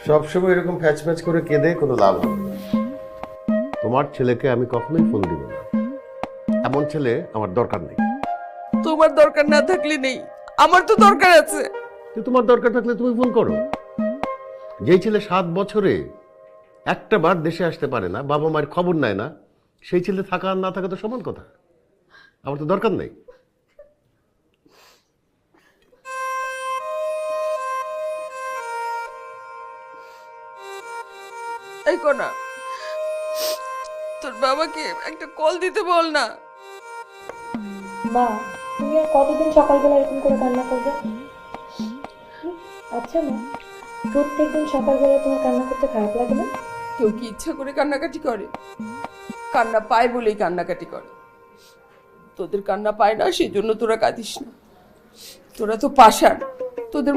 সবসময় এরকম প্যাচ প্যাচ করে কেঁদে কোনো লাভ হবে না। তোমার ছেলেকে আমি কখনোই ফোন দিব না, এমন ছেলে আমার দরকার নেই। তোমার দরকার না থাকলে নেই, আমার তো দরকার আছে। তো তোমার দরকার থাকলে তুমি ফোন করো। যেই ছেলে 7 বছরে একটা বার দেশে আসতে পারে না, বাবা মায়ের খবর নেয় না, সেই ছেলে থাকা আর না থাকা তো সমান কথা। আমার তো দরকার নেই। এই কোনা, তোর বাবাকে একটা কল দিতে বল না। মা, তুমি আর কতদিন সকালবেলা এরকম করে কান্না করবে? আচ্ছা মা, প্রত্যেকদিন সকালবেলা তোমার কান্না করতে খারাপ লাগে না? কেউ কি ইচ্ছা করে কান্নাকাটি করে? কান্না পায় বলেই কান্নাকাটি করে। তোদের কান্না পায় না, সেই জন্য তোরা কাঁদিস না। তোরা তো পাষাণ, তোদের